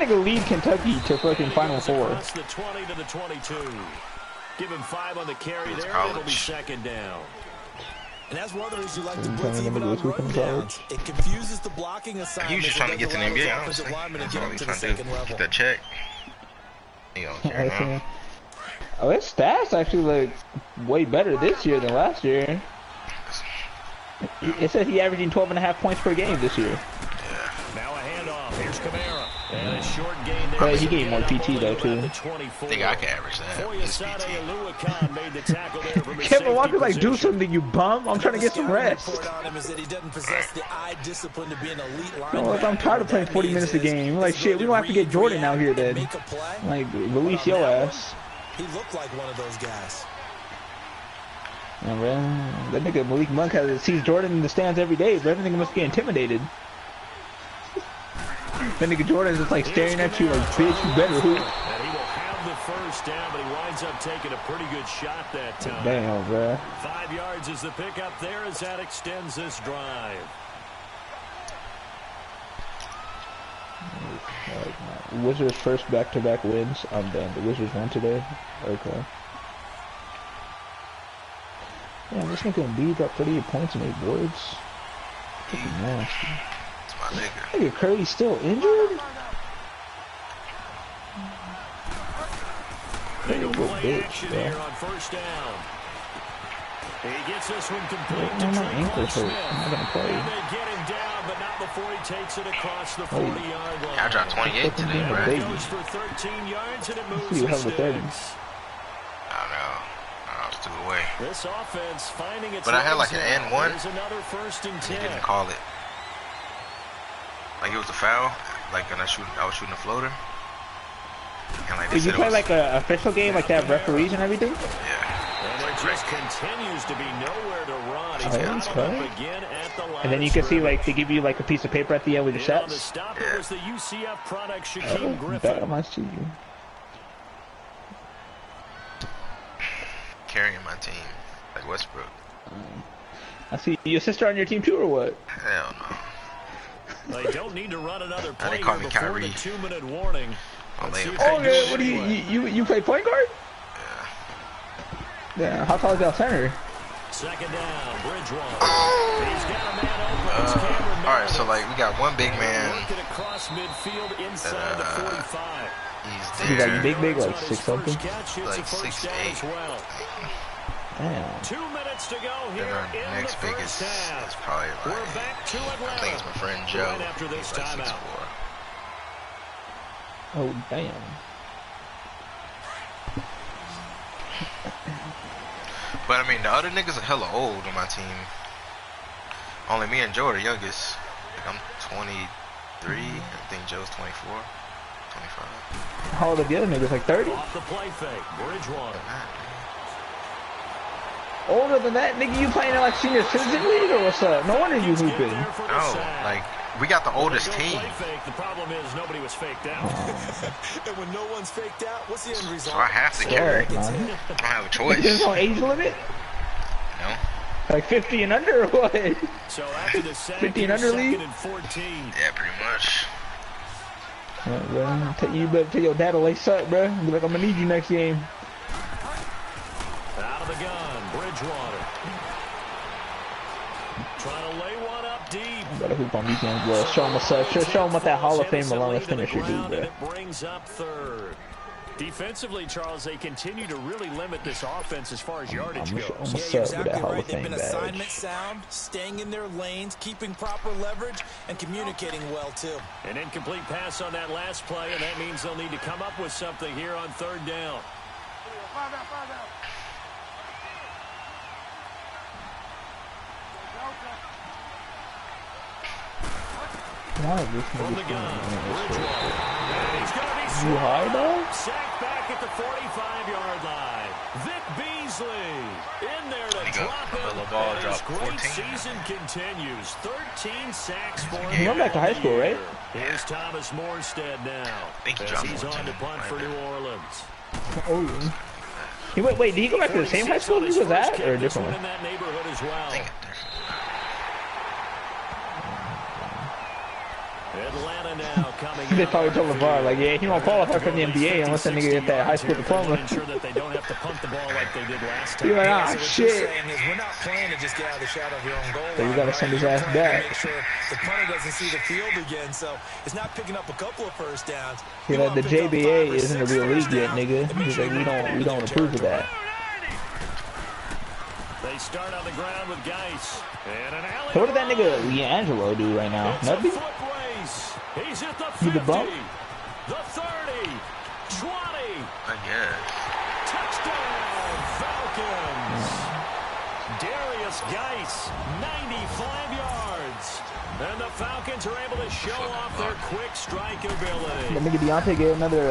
nigga lead Kentucky to fucking Final Four? Across the 20 to the 22. Give him 5 on the carry there. It'll be second down. And that's one of the reasons you like to blitz even on run downs. It confuses the blocking assignment. He was just trying to get to the NBA, honestly. That's all he was trying to do. Get that check. He don't care now. Oh, his stats actually look way better this year than last year. It says he averaging 12.5 points per game this year. Yeah. Now a handoff. Here's Kamara. And a short gain there. But he gave more PT though too. I think I can average that. His PT. Kevin Walker, like, do something, you bum. I'm trying to get some rest. No, I'm tired of playing 40 minutes a game. Like, shit, we don't have to get Jordan out here then. Like, release your ass. He looked like one of those guys. Yeah, bro. That nigga Malik Monk sees Jordan in the stands every day, but everything must get intimidated. That nigga Jordan's just like staring at you like, bitch, you better hoop. And he will have the first down, but he winds up taking a pretty good shot that time. Damn, bro. 5 yards is the pickup there as that extends this drive. Wizards first back-to-back wins. I'm done. The Wizards won today. Okay. Yeah, this nigga Embiid got 38 points and 8 boards. Fucking nasty. That's my nigga. Nigga Curry's still injured? Nigga Little play bitch, action bro. here on first down. He gets this one complete Yeah, to my Trey ankle's hurt. Smith. I'm not gonna play. And they get him down, but not before he takes it across the 40-yard line. I dropped 28 today, Yeah, bro. baby. Goes for 13 yards and it moves You the have the 30s. sticks. I don't know. I was too away. This offense finding its But I had like an legs now. N1. There's another first and He 10. didn't call it. Like it was a foul. Like when I was shooting a floater. And like they Did you said play it was, like a official game, like that referees and everything? yeah. And there just continues to be nowhere to run. He's that's got him right. up again at the line. And then you can see, like, they give you like a piece of paper at the end with your And on the stats. stop, Yeah. it was the UCF product Shaquem Oh, Griffin. damn, I see you. Carrying my team. Like Westbrook. I see your sister on your team too, or what? Hell no. They don't need to run another play call here me before Kyrie. the 2-minute warning. I'll Let's lay see him if back. they Oh, do yeah, it what do anyway. you play point guard? Yeah. Yeah, how tall is y'all center? Second down, Bridgewater. He's got a man open. It's Cameron Alright, so Meredith. like we got one big man. Working across midfield inside the 45. He's He's there. like big, like On his 6 something. first catch, it's Like a first down 6'8". as well. Damn. 2 minutes to go Then here our in next the biggest first half. is probably We're like, back to I Atlanta. think it's my friend Joe. Right after this He's like timeout. 6'4". Oh, damn. But I mean, the other niggas are hella old on my team. Only me and Joe are the youngest. Like I'm 23. I think Joe's 24, 25. How old are the other niggas? Like 30? Off the play fake, Bridgewater. Older than that? Nigga, you playing in like senior citizen league or what's up? No wonder you hooping. No, like we got the oldest team. The problem is nobody was faked out. And when no one's faked out, what's the end result? So I have to carry. Yeah, I man. don't have a There's choice. no age limit? No. Like 50 and under or what? So after the sack, 50 and under second league? and 14. Yeah, pretty much. You better tell your dad to lace up, bro. Be like, I'm gonna need you next game. Out of the gun, Bridgewater. Trying to lay one up deep. Gotta hoop on these games, bro. Show him what's up. Show him what that Hall of Fame relentless finisher do, And bro. it brings up third. Defensively, Charles, they continue to really limit this offense as far as yardage goes. What's Yeah, up you're with that exactly Hall right. of They've Fame been badge? assignment sound, staying in their lanes, keeping proper leverage, and communicating well, too. An incomplete pass on that last play, and that means they'll need to come up with something here on third down. Why is this From the nigga gun, doing this shit? Bridgewater. And he's going to be You high, dog? sacked back at the 45-yard line. Vic Beasley in there to There you go. drop it. Lamelo Ball And his dropped great 14. season continues. 13 sacks for him. He went back to high school, right? Here's Thomas Morstead now. think he As dropped he's on 14. to punt for New Orleans. Oh, yeah. Wait, did he go back to the same high school he was at, or a different one one? in that neighborhood as well. I think it's different. Atlanta And now coming They probably told LeVar, like, yeah, he won't qualify for the NBA unless that nigga get that high school diploma. Ensure that they don't have to punt the ball like they did last time. You're like, Yeah, ah, so what shit. you're saying is we're not playing to just get out of the shadow of your own goal So you line, gotta right? send his You're ass playing to back. make sure the punter doesn't see the field again, so it's not picking up a couple of first downs. See, like, the JBA isn't a real league yet, nigga. He's like, we don't approve of that. They start on the ground with Geis. And an alley. So what did that nigga Leangelo do right now? It's a Nothing? foot race. He's at the 50, He the bump? the 30, 20. I guess. Touchdown, Falcons. Darius Geis, 95 yards. And the Falcons are able to show off their quick strike ability. That nigga Deontay get another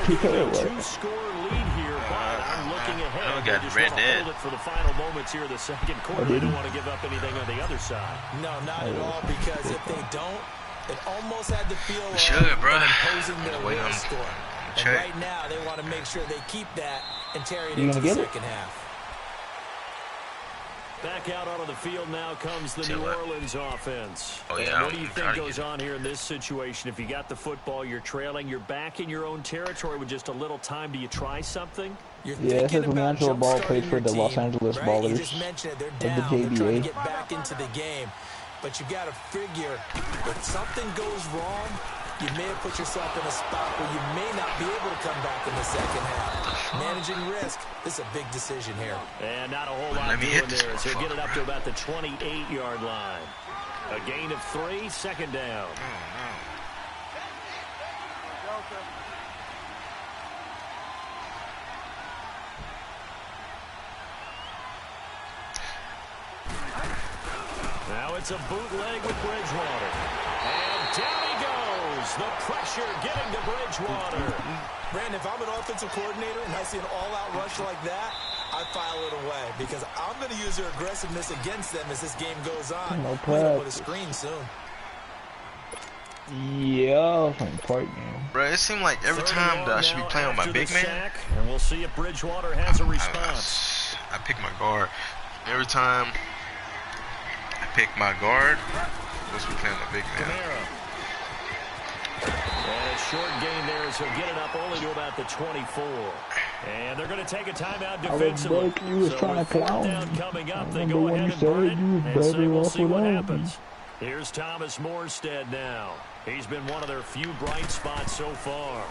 2K or what? Two-score lead here, but I'm looking ahead. we They got just Red want to Dead. hold it for the final moments here of the second quarter. They don't want to give up anything on the other side. No, not at all, because if they don't, it almost had the feel of bro. imposing their Wait, will I'm score. And check. right now, they want to make sure they keep that and carry it You into the gonna get it? second half. Back out onto the field now comes the New Orleans offense. Oh, yeah, And what do you I'm think trying to goes get it. on here in this situation? If you got the football, you're trailing, you're back in your own territory with just a little time. Do you try something? You're Yeah, it says thinking about Leangelo Ball jumpstarting played for your the Los team, Angeles right? Ballers You just mentioned it. They're of the down. They're trying to JBA. get back into the game. But you got to figure if something goes wrong, you may have put yourself in a spot where you may not be able to come back in the second half. Managing risk, this is a big decision here. And not a whole lot Let me doing hit this there as he'll get it up to motherfucker. about the 28-yard line. A gain of 3, second down. Now it's a bootleg with Bridgewater. And down he goes. The pressure getting to Bridgewater. Brandon, if I'm an offensive coordinator and I see an all-out rush like that, I file it away because I'm going to use their aggressiveness against them as this game goes on. No We're going to put a practice. screen soon. Yeah, from part game. Bro, it seemed like every time that I should be playing with my big man, And we'll see if Bridgewater has a response. I pick my guard. Every time I pick my guard, I'm supposed to be playing my big man. Kamara. And a short gain there as he'll get it up only to about the 24. And they're going to take a timeout defensively. Blake, you was So trying with to fourth clown down me. coming up, I they remember go when ahead you and said burn it, you was and so better we'll off see what without me. happens. Here's Thomas Morstead now. He's been one of their few bright spots so far.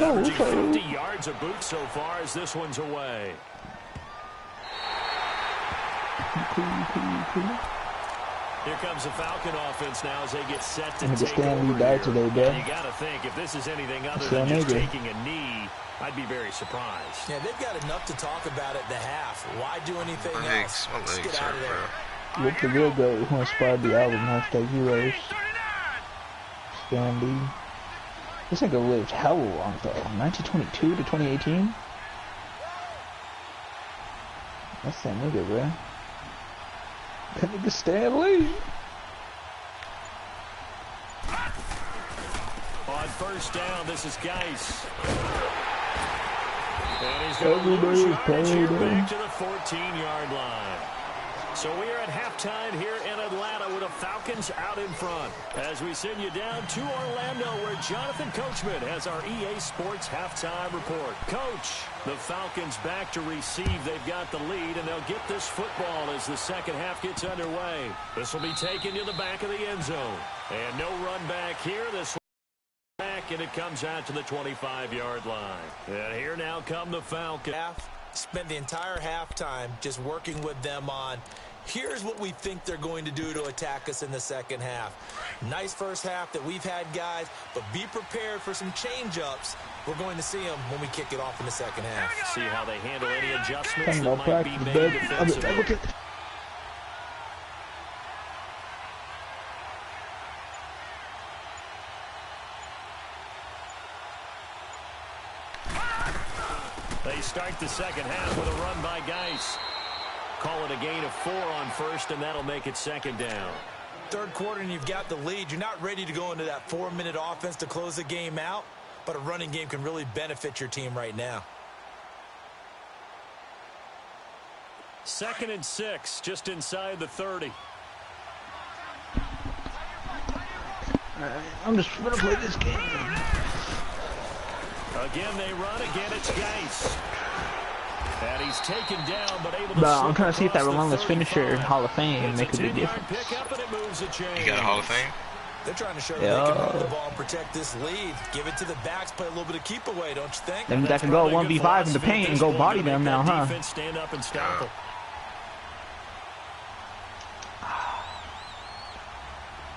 Averaging 50 yards a boot so far as this one's away. Here comes the Falcon offense now as they get set to take over died here. today, bro. And you got to think, if this is anything other than just taking a knee, I'd be very surprised. Yeah, they've got enough to talk about at the half. Why do anything My else? legs Just get out hurt, of there. bro. Look the real goat who inspired the album, #Heroes. Stan Lee. This nigga lived hella long though. 1922 to 2018? That's that nigga, bro. That nigga Stan Lee. On first down, this is Geis. And he's going to lose yardage here back to the 14-yard line. So we are at halftime here in Atlanta with the Falcons out in front. As we send you down to Orlando where Jonathan Coachman has our EA Sports halftime report. Coach, the Falcons back to receive. They've got the lead, and they'll get this football as the second half gets underway. This will be taken to the back of the end zone. And no run back here. This back, and it comes out to the 25-yard line. And here now come the Falcons. Spent the entire halftime just working with them on here's what we think they're going to do to attack us in the second half. Nice first half that we've had, guys, but be prepared for some change-ups. We're going to see them when we kick it off in the second half. See how they handle any adjustments that might be made defensively. They start the second half with a run by Geis. Call it a gain of 4 on first, and that'll make it second down. Third quarter, and you've got the lead. You're not ready to go into that 4-minute offense to close the game out, but a running game can really benefit your team right now. 2nd and 6, just inside the 30. I'm just gonna play this game. Again they run, again it's Geis. And he's taken down, but able to Bro, I'm trying to see if that relentless finisher Hall of Fame make a big difference. You got a Hall of Fame? They're trying to show they can run the ball and protect this lead. Give it to the backs, play a little bit of keep away, don't you think? That means I can go 1v5 in the paint and go body them now, huh? Stand up and stop them.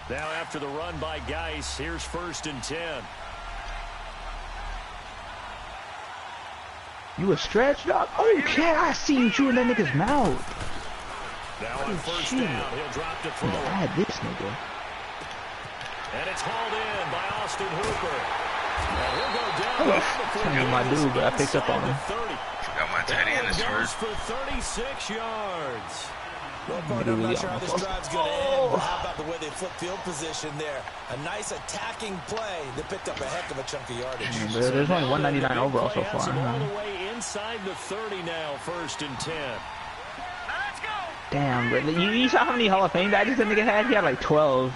Now after the run by Geis, here's 1st and 10. You a stretch, dog? Oh, yeah, I see you chewing that nigga's mouth. Now on 1st down, he'll drop to throw. I had this nigga. And it's hauled in by Austin Hooper. And he'll go down before That's my dude, but I picked up on him. Got my tight end is hurt. For 36 yards. Well, partner, I'm not sure how this drive's going to end, but how about the way they flip field position there? A nice attacking play that picked up a heck of a chunk of yardage. Yeah, there's only 199 overall so far. All the way inside the 30 now, 1st and 10. Damn, bro. You saw how many Hall of Fame badges that nigga had? He had like 12.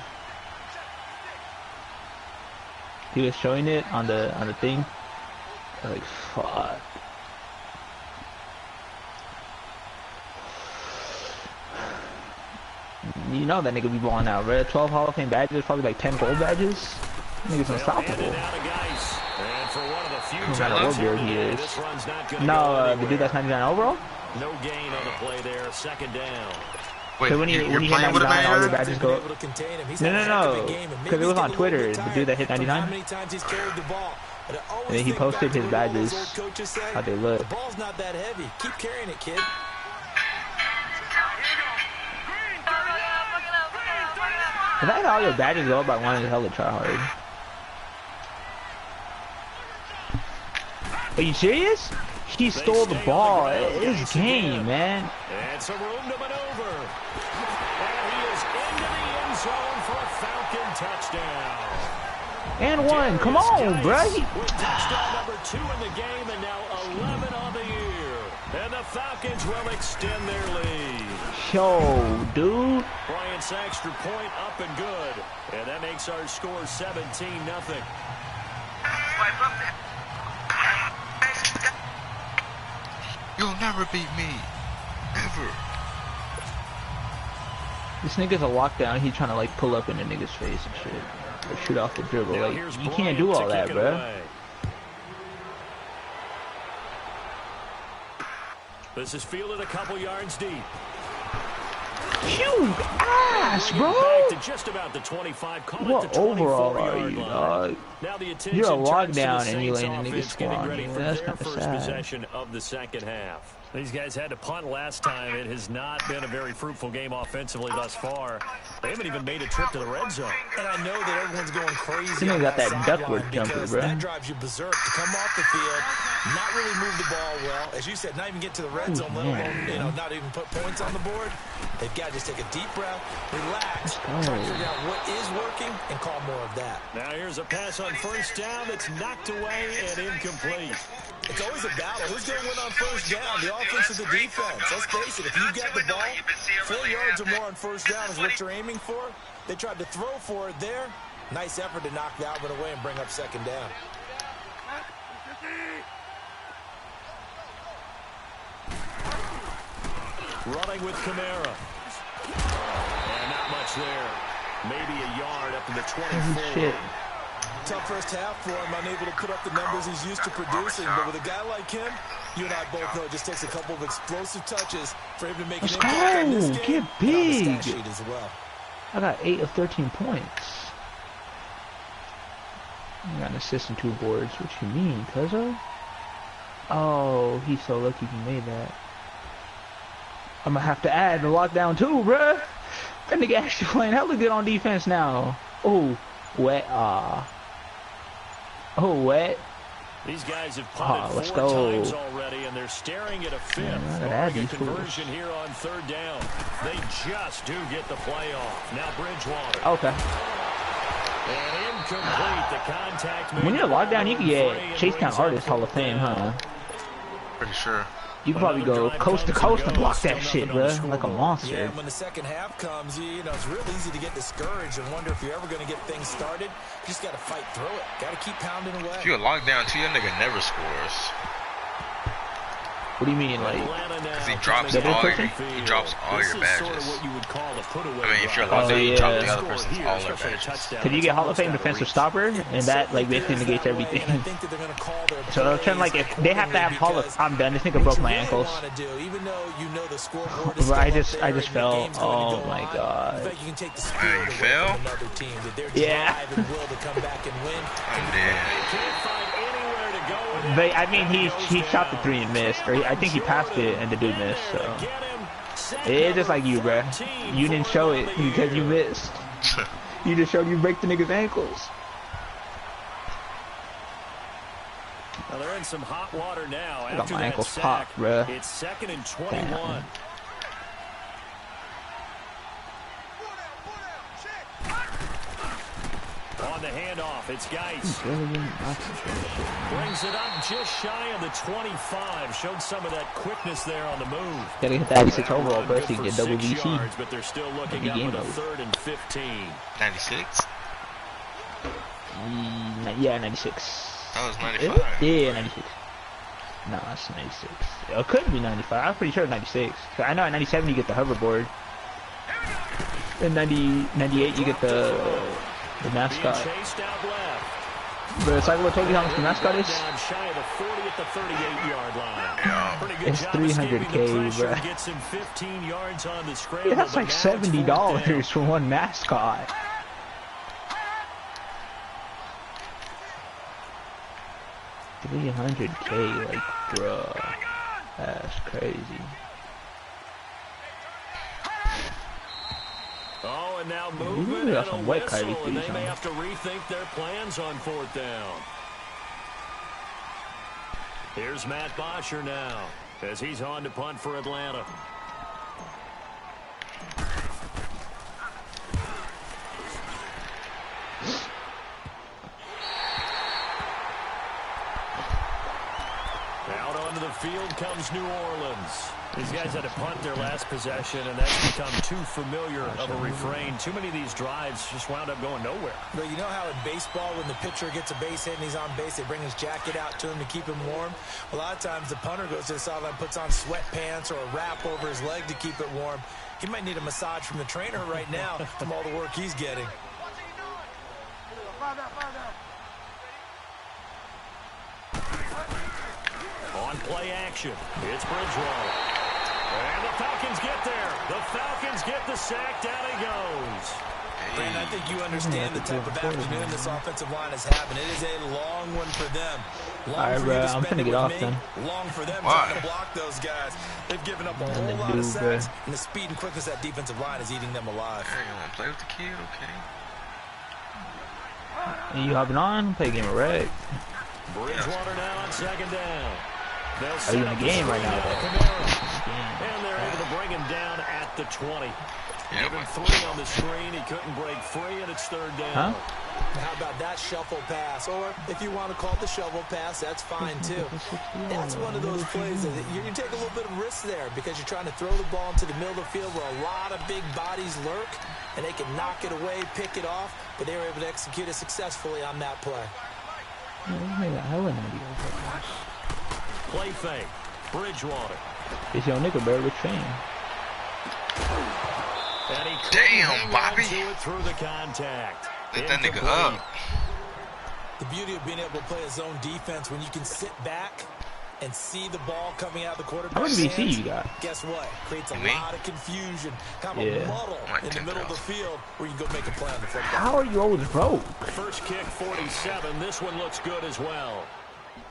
He was showing it on the thing. Like, fuck. You know that nigga be balling out, bro. 12 Hall of Fame badges, probably like 10 gold badges. Nigga's unstoppable. No matter what build he is. No, the dude that's 99 overall? No gain on the play there, 2nd down. Wait, So when you hit 99, all your badges go up. No. Because it was on Twitter, the dude that hit 99. And then he posted his badges, how they look. The ball's not that heavy. Keep carrying it, kid. The fact that all your badges go up by one is hella try hard. Are you serious? He stole the ball. It's game, man. And some room to maneuver. And he is into the end zone for a Falcon touchdown. And one. Come on, bro. With touchdown number 2 in the game and now 11 on the year. And the Falcons will extend their lead. Yo, dude. Bryant's extra point up and good. And that makes our score 17-0. You'll never beat me. Ever. This nigga's a lockdown. He trying to like pull up in a nigga's face and shit. Or shoot off the dribble. Like, you can't do all that, bro. This is fielded a couple yards deep. Huge ass, bro. Back to just about the 25. What overall are you, dog? Now the You're a lockdown and you ain't ain't a nigga squad. That's kind of sad. Possession of the 2nd half. These guys had to punt last time. It has not been a very fruitful game offensively thus far. They haven't even made a trip to the red zone. And I know that everyone's going crazy. You got that duckwork jumper, bro. That drives you berserk to come off the field, not really move the ball well. As you said, not even get to the red zone, let alone, not even put points on the board. They've got to just take a deep breath, relax, try to figure out what is working, and call more of that. Now here's a pass on 1st down that's knocked away and incomplete. It's always a battle. Who's going to win on 1st down? The offense or the defense? Let's face it, if you get the ball, 4 yards or more on 1st down is what you're aiming for. They tried to throw for it there. Nice effort to knock that one away and bring up 2nd down. Running with Kamara. And not much there. Maybe a yard up to the 24. Shit. Tough first half for him, unable to put up the numbers he's used to producing. But with a guy like him, you and I both know it just takes a couple of explosive touches for him to make an impact on this game. Get big. And on the stat sheet as well. I got 8 of 13 points. I got an assist and 2 boards. What you mean, cuzzo? Oh, he's so lucky he made that. I'm gonna have to add the lockdown too, bruh. That nigga actually playing hella good on defense now. Oh, wet. Oh, wet. These guys have punted 4 times already, and they're staring at a 5th. Barring a conversion here on 3rd down. They just do get the play off. Now Bridgewater. Okay. And incomplete. The contact. When you're locked down, you can get Chase Down Artist Hall of Fame, huh? Pretty sure. You can probably go coast to coast and block that shit, bro, like a monster. Yeah, and when the second half comes, you know, it's real easy to get discouraged and wonder if you're ever going to get things started. You just got to fight through it. Got to keep pounding away. If you're locked down too, your nigga never scores. What do you mean, like? Because he drops all your badges. I mean, if you're locked down, you drop the other person's all their badges. Cause you get Hall of Fame defensive stopper, and that like basically negates everything. So it's kind of like if they have to have Hall of, I'm done. This nigga broke my ankles. But I just fell. Oh my god. You fell? Yeah. I'm dead. But I mean, he shot the 3 and missed, or I think he passed it and the dude missed. So it's just like you, bruh. You didn't show it because you missed. You just showed you break the nigga's ankles. Well, they're in some hot water now. I got my ankles popped, bruh. It's 2nd and 21. Damn. On the handoff, it's Geis. Brings it up just shy of the 25. Showed some of that quickness there on the move. Gotta get the 86 overall first so you can get double VC. Yards, but they're still looking up with a 3rd and 15. 96? Yeah, 96. That was 95. Yeah, 96. No, it's 96. It could be 95. I'm pretty sure it's 96. I know at 97 you get the hoverboard. In 98 you get the mascot. But it's like what told you how much the mascot is? It's 300K, bro. Yeah, that's like $70 for one mascot. $300K, like, bruh. That's crazy. Oh, and now movement got and some a wet whistle, Kyrie and they threes may on. have to rethink their plans on 4th down. Here's Matt Bosher now, as he's on to punt for Atlanta. Out onto the field comes New Orleans. These guys had to punt their last possession, and that's become too familiar of a refrain. Too many of these drives just wound up going nowhere. But you know how in baseball, when the pitcher gets a base hit and he's on base, they bring his jacket out to him to keep him warm? A lot of times the punter goes to the sideline, puts on sweatpants or a wrap over his leg to keep it warm. He might need a massage from the trainer right now from all the work he's getting. On play action, it's Bridgewater. And the Falcons get there. The Falcons get the sack. Down he goes. Brandon, I think you understand the type of afternoon this offensive line is having. It is a long one for them. Alright, bro, I'm finna get off then. Long for them trying to block those guys. They've given up a whole lot of sacks, and the speed and quickness of that defensive line is eating them alive. Hey, you want to play with the kid? Okay. You hopping on? Play a game of rec. Bridgewater now on 2nd down. Are you in the game right now, though? And they're able to bring him down at the 20. Yeah, Give him 3 on the screen. He couldn't break free, and it's 3rd down. How about that shuffle pass? Or if you want to call it the shovel pass, that's fine too. That's one of those plays that you take a little bit of risk there because you're trying to throw the ball into the middle of the field where a lot of big bodies lurk, and they can knock it away, pick it off, but they were able to execute it successfully on that play. Play fake. Bridgewater. It's your nigga, bro. Which fan? Damn, Bobby. Through the contact. Let that nigga up. The beauty of being able to play a zone defense when you can sit back and see the ball coming out of the quarterback's How much VC hands, you got? guess what? Creates a lot of confusion. Kind of a muddle in the middle of the field where you can go make a play on the football. How are you always broke? First kick, 47. This one looks good as well.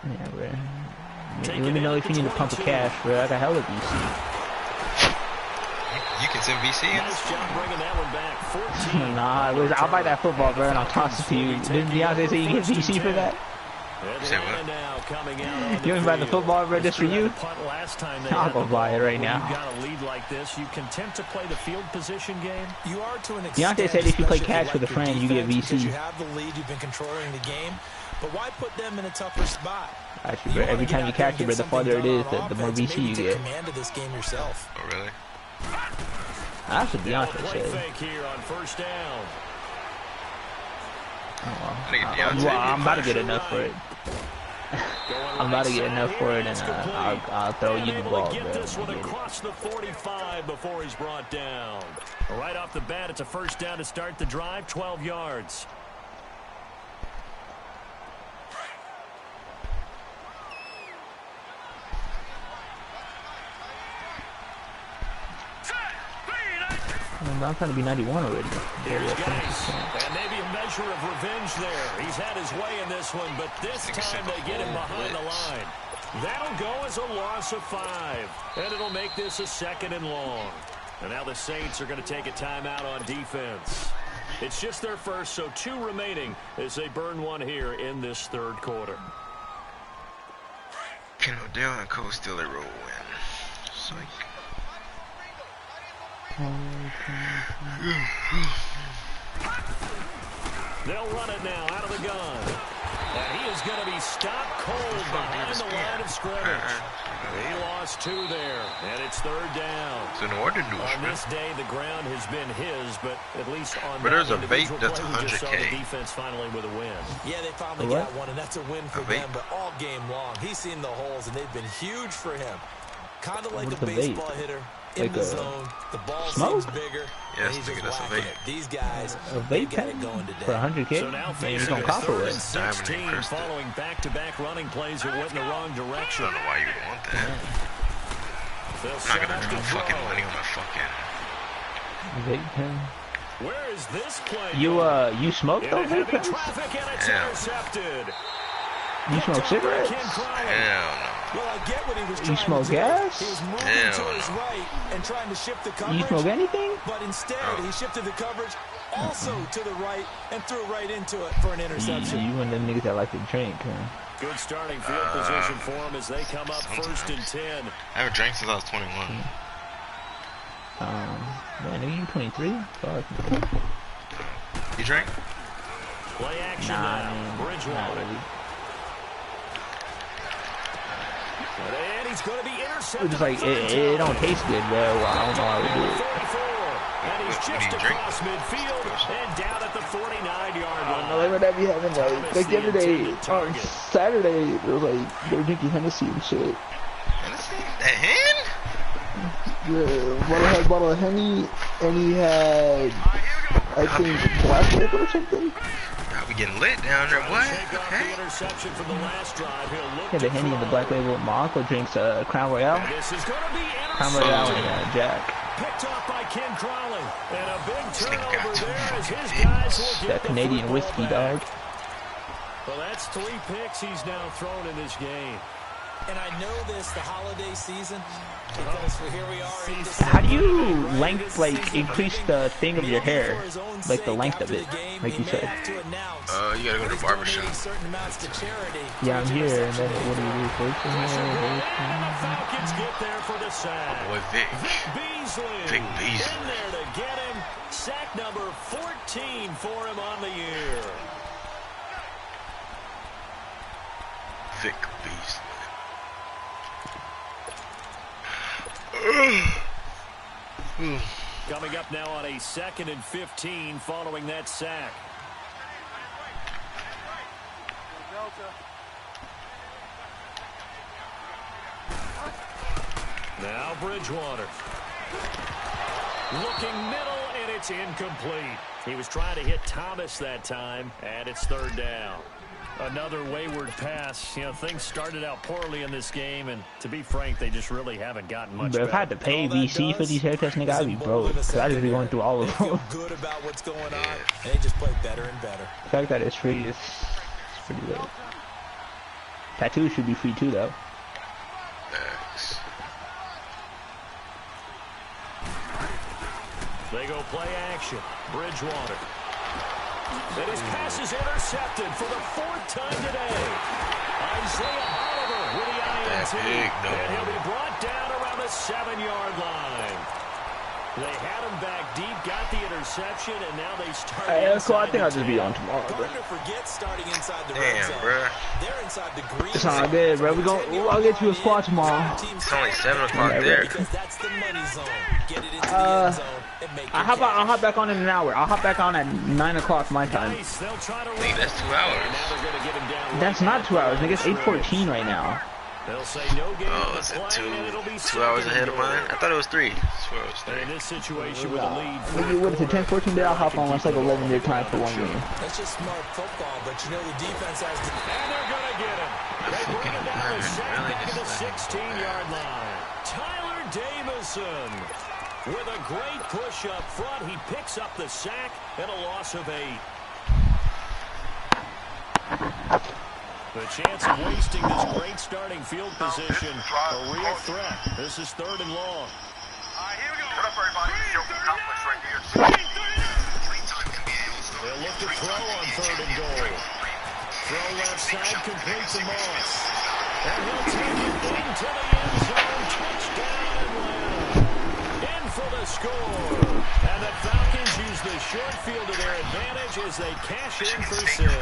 Yeah, bro. Let me know if you need to pump a cash, bro. I got hella VC. You can send VC in? Nice job bringing that one back. 14. Nah, I'll buy that football, bro, and I'll toss it to you. Didn't Beyonce say you get VC for that? You want to buy the football, bro, just for you? I'll go buy it right now. You got a lead like this. You content to play the field position game? You are to an extent. Beyonce said if you play catch with a friend, you get VC. You have the lead. You've been controlling the game. but why put them in a tougher spot? Actually, bro, every time you catch it, bro, the farther it is, the more VC you get. Command of this game yourself. Oh, really? That's what DeAndre Play said. fake here on first down. I'm about to get enough for it. I'm about to get enough for it, and I'll throw you the ball, Get bro. this one across the 45 before he's brought down. Right off the bat, it's a first down to start the drive, 12 yards. I'm trying to be 91 already. Here's Geis. And maybe a measure of revenge there. He's had his way in this one, but this time they get him behind the line. That'll go as a loss of 5. And it'll make this a 2nd and long. And now the Saints are going to take a timeout on defense. It's just their first, so 2 remaining as they burn one here in this third quarter. Can Odell and Cole steal a roll win? Psych. They'll run it now out of the gun. And he is going to be stopped cold behind the line of scrimmage. He lost 2 there, and it's 3rd down. So no order do On this day, the ground has been his, but at least on but that there's a bait individual that's play, we just saw the 100K. defense finally with a win. Yeah, they finally got one, and that's a win for them, but all game long. He's seen the holes, and they've been huge for him. Kind of like a baseball hitter in the zone. The ball seems bigger, and he's just whacking it. These guys, they got it going today. For 100K? So now Maybe facing he's a gonna 3rd and 16 following back-to-back running plays that went in the wrong direction. I don't know why you would want that. I'm not gonna do fucking money on my fucking vape pen. Where is this play? You smoke though, vape pen? Traffic and it's intercepted. You smoke cigarettes? Hell no. Well, I get what he was trying You smoke to do. gas? He was moving to his right and trying to shift the coverage. You smoke anything? But instead, he shifted the coverage also to the right and threw right into it for an interception. You one of them niggas that like to drink, huh? Good starting field position for him as they come up first and 10. I haven't drank since I was 21. Man, are you 23? Fuck. You drink? Play action Nah, now. man. Bridgewater. Not really. And he's going to be intercepted. It's just like, it don't taste good, bro. I don't know how to do it. 44. And he's just across midfield and down at the 49-yard line. No, they would be having like the other day on Saturday, it was like they were drinking Hennessy and shit. Hennessy? The hen? Yeah, Water had a bottle of Henny, and he had, I think, Black Label or something. We getting lit down there, what? Okay. Interception from the last drive. Yeah, the Henny and the Black Label. My uncle drinks Crown Royale. This is going to be Crown Royale and Jack. Picked off by Ken Crowley. And a big turnover there as his guys will get That Canadian whiskey, dog. Well, that's 3 picks he's now thrown in this game. And I know this, the holiday season, because here we are in How do you increase the thing of your hair, like the length of it, like you said? You gotta go to the barbershop. Yeah, I'm here, and then what do you do? First from And here, the Falcons get there for the sack. Boy, Vic Beasley Beasley. in there to get him. Sack number 14 for him on the year. Vic Beasley. Coming up now on a 2nd and 15 following that sack. Now Bridgewater. Looking middle, and it's incomplete. He was trying to hit Thomas that time, and it's 3rd down. Another wayward pass. You know, things started out poorly in this game, and to be frank, they just really haven't gotten much But if I had to pay VC for these haircuts, nigga, I'd be broke. Cause I just be going through all of them. Good about what's going on, and they just play better and better. The fact that it's free is pretty lit. Tattoos should be free too, though. They go play action. Bridgewater. And his pass is intercepted for the 4th time today. Isaiah Oliver with the INT. And he'll be brought down around the 7-yard line. They had him back deep, got the interception, and now they start. Hey, that's cool. I think I'll just be on tomorrow, bro. Gardner forgets starting inside the red zone. Bruh. They're inside the green It's all zone. good, bro. I'll get you a squad tomorrow. It's only 7 o'clock there. Because that's the money zone. Get it into the end zone and make I'll hop back on in an hour. I'll hop back on at 9 o'clock my time. Nice. They'll try to I think that's 2 hours. Now they're going to get him down. That's not 2 hours, nigga. It's 8:14 right now. They'll say no game. Oh, is it 2 hours ahead of mine? I thought it was 3. I swear it was 3. In this situation with a lead. Nigga, what is it, 10:14 day? I'll hop on once like 11 their time for 1 game. That's just smart football, but you know the defense has to. And they're going to get him. They bring him down the sack back at the 16-yard line. Tyler Davison with a great push up front. He picks up the sack and a loss of 8. The chance of wasting this great starting field position, a real threat. This is 3rd and long. Here we go. What up, everybody? Joking complex right here. They'll look to throw on 3rd and goal. Throw left side, complete to Moss. And he'll take it into the end zone. Touchdown, Atlanta. In for the score. And the Falcons use the short field to their advantage as they cash in for 6.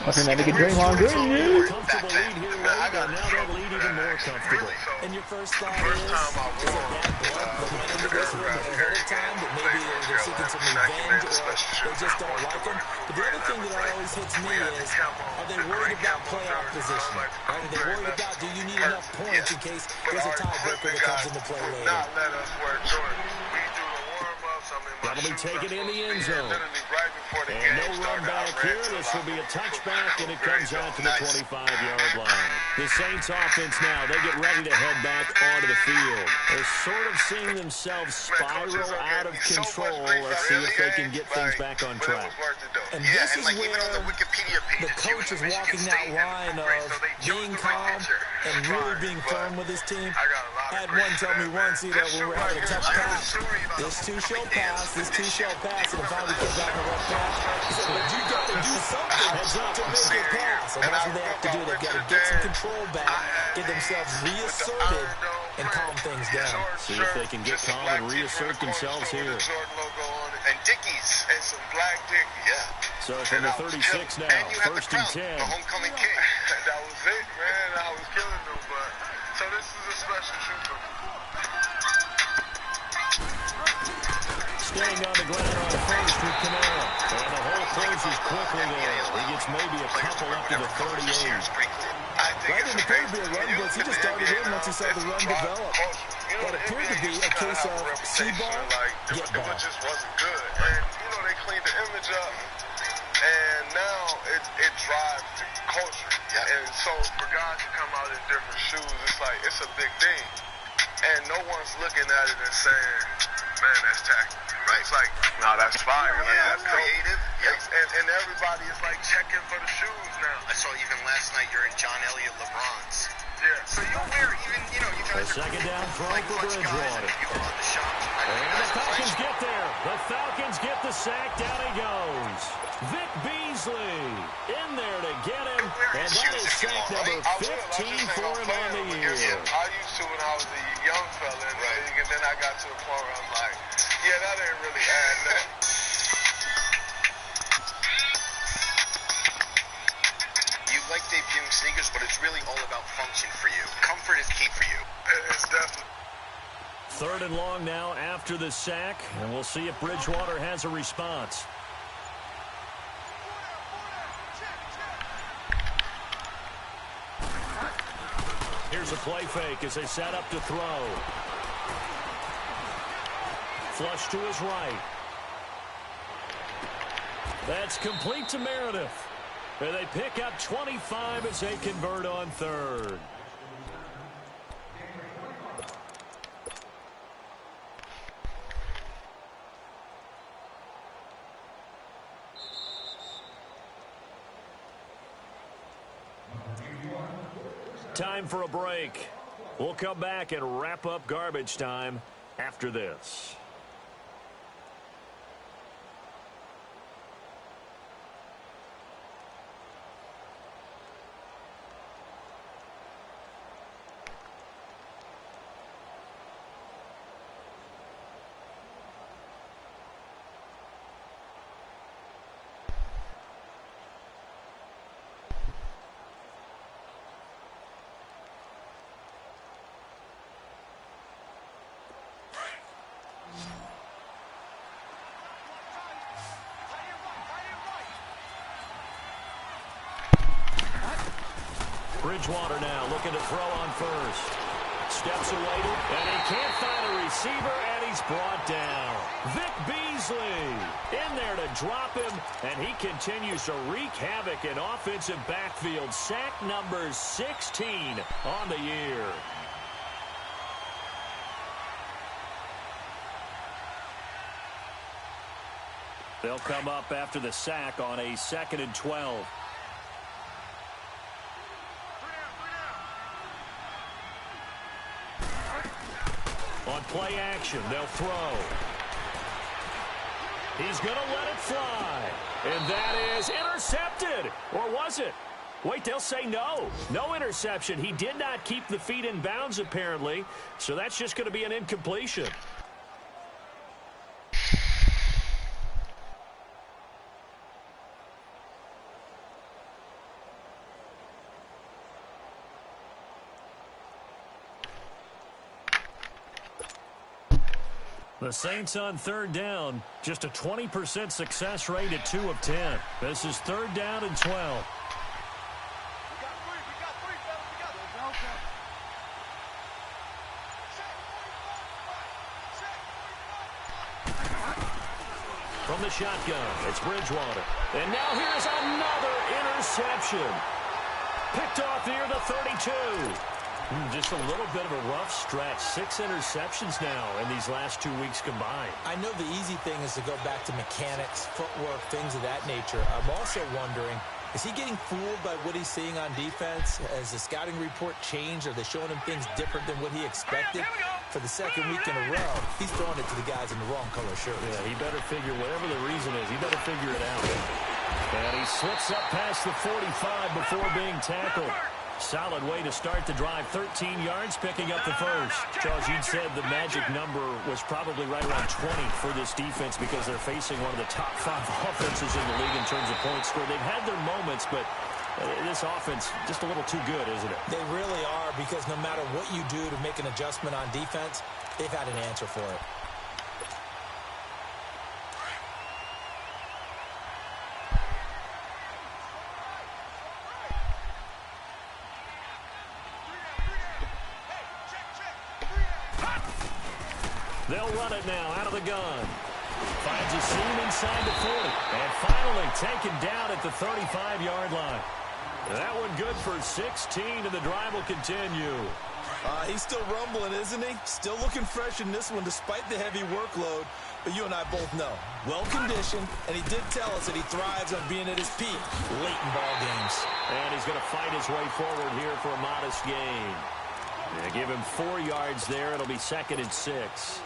Okay, now they get Draymond Green. Comfortable lead here late, and now that lead even more comfortable. And your first thought is it that blood that went into this one ahead of time, that maybe they're seeking some revenge or they just don't like him? But the other thing that always hits me is, are they worried about playoff position? Right? Are they worried about, do you need enough points in case there's a tiebreaker that comes into play later? Not let us work Jordan. We do the warm-ups. I'm in my That'll be taken in the end zone. Right before the And game no run back here. This will be a touchback, and it comes out to the 25-yard line. The Saints offense now, they get ready to head back onto the field. They're sort of seeing themselves spiral out of control. Let's see if they can get things back on track. And this is where the coach is walking that line of being calm and really being firm with his team. I had one tell me once, when we were having a touch pass, this two shall pass, and if I would get back on the rough pass, he said, but you got to do something to make it pass. And that's what they have to do. They've got to get some control back, get themselves reasserted, and calm things down. See if they can get calm and reassert themselves here. And Dickies and some black Dickies. Yeah. So from the 36 now, 1st and 10. The homecoming king. That was it, man. I was killing them, but so this is a special shoot for me. Staying on the ground on 1st with Kamara. And the whole closes quickly there. He gets maybe a couple up to the 38. Right in the period of run blitz, he just darted in once he saw the run develop. What appeared to be a case of C-ball, get ball. It just wasn't good. And, they cleaned the image up. And now it drives the culture. And so for guys to come out in different shoes, it's a big thing. And no one's looking at it and saying, man, that's tactical. Right? It's like, no, that's fire. That's creative. And everybody is checking for the shoes now. I saw even last night you're in John Elliott LeBron's. Yeah. So you'll wear even, you guys are second down throw for Bridgewater. You were on the shop. And the Falcons get there. The Falcons get the sack. Down he goes. Vic Beasley in there to get him. And that is sack number 15 for him on the year. I used to when I was a young fella in the league, and then I got to a point where I'm like, yeah, that ain't really adding up. You like debuting sneakers, but it's really all about function for you. Comfort is key for you. It's definitely. 3rd and long now after the sack, and we'll see if Bridgewater has a response. Here's a play fake as they set up to throw. Flush to his right. That's complete to Meredith. And they pick up 25 as they convert on 3rd. Time for a break. We'll come back and wrap up garbage time after this. Bridgewater now looking to throw on first. Steps away, and he can't find a receiver, and he's brought down. Vic Beasley in there to drop him, and he continues to wreak havoc in offensive backfield. Sack number 16 on the year. They'll come up after the sack on a 2nd and 12. On play action, they'll throw. He's going to let it fly. And that is intercepted. Or was it? Wait, they'll say no. No interception. He did not keep the feet in bounds, apparently. So that's just going to be an incompletion. The Saints on 3rd down, just a 20% success rate at 2 of 10. This is 3rd down and 12. From the shotgun, it's Bridgewater. And now here's another interception. Picked off near the 32. Just a little bit of a rough stretch. 6 interceptions now in these last 2 weeks combined. I know the easy thing is to go back to mechanics, footwork, things of that nature. I'm also wondering, is he getting fooled by what he's seeing on defense? Has the scouting report changed? Are they showing him things different than what he expected? For the 2nd week in a row, he's throwing it to the guys in the wrong color shirt. Yeah, he better figure, whatever the reason is, he better figure it out. And he slips up past the 45 before being tackled. Solid way to start the drive. 13 yards, picking up the first. Charles, you'd said the magic number was probably right around 20 for this defense because they're facing one of the top 5 offenses in the league in terms of points scored. They've had their moments, but this offense just a little too good, isn't it? They really are, because no matter what you do to make an adjustment on defense, they've had an answer for it. They'll run it now out of the gun. Finds a seam inside the 40. And finally taken down at the 35-yard line. That one good for 16, and the drive will continue. He's still rumbling, isn't he? Still looking fresh in this one despite the heavy workload. But you and I both know, well-conditioned, and he did tell us that he thrives on being at his peak late in ball games. And he's going to fight his way forward here for a modest gain. They give him 4 yards there. It'll be 2nd and 6.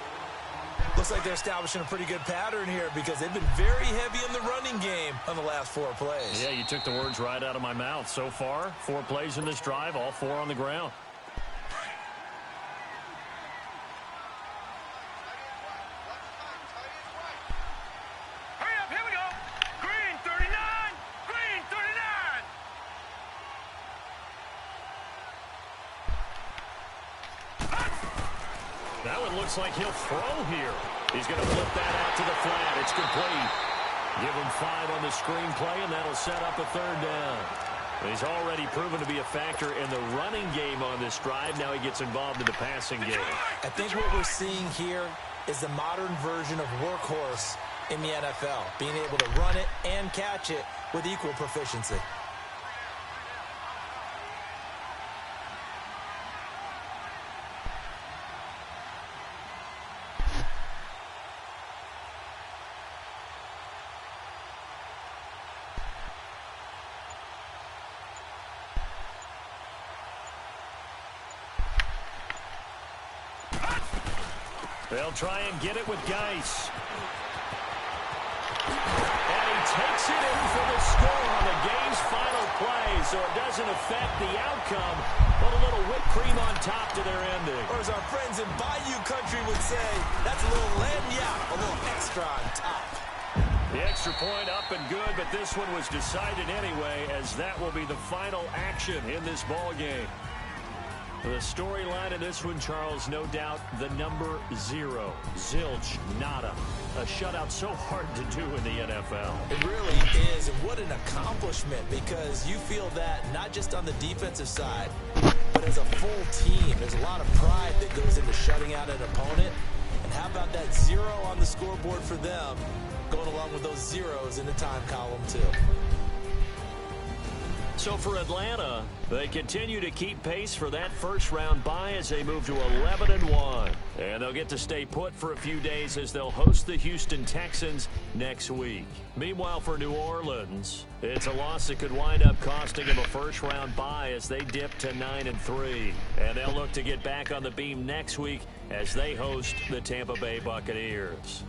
Looks like they're establishing a pretty good pattern here because they've been very heavy in the running game on the last 4 plays. Yeah, you took the words right out of my mouth. So far, 4 plays in this drive, all 4 on the ground. Hurry up, here we go. Green 39, green 39. That one looks like he'll throw here. He's going to flip that out to the flat. It's complete. Give him 5 on the screenplay, and that'll set up a 3rd down. He's already proven to be a factor in the running game on this drive. Now he gets involved in the passing game. I think what we're seeing here is the modern version of workhorse in the NFL, being able to run it and catch it with equal proficiency. They'll try and get it with Geis. And he takes it in for the score on the game's final play, so it doesn't affect the outcome, but a little whipped cream on top to their ending. Or as our friends in Bayou Country would say, that's a little lagniappe, a little extra on top. The extra point up and good, but this one was decided anyway, as that will be the final action in this ball game. The storyline of this one, Charles, no doubt the number 0. Zilch, nada. A shutout so hard to do in the NFL. It really is, and what an accomplishment, because you feel that not just on the defensive side, but as a full team. There's a lot of pride that goes into shutting out an opponent. And how about that 0 on the scoreboard for them, going along with those zeros in the time column, too. So for Atlanta, they continue to keep pace for that first-round bye as they move to 11-1. And they'll get to stay put for a few days as they'll host the Houston Texans next week. Meanwhile, for New Orleans, it's a loss that could wind up costing them a first-round bye as they dip to 9-3. And they'll look to get back on the beam next week as they host the Tampa Bay Buccaneers.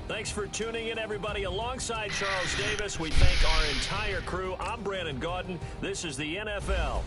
Thanks for tuning in, everybody. Alongside Charles Davis, we thank our entire crew. I'm Brandon Gaudin. This is the NFL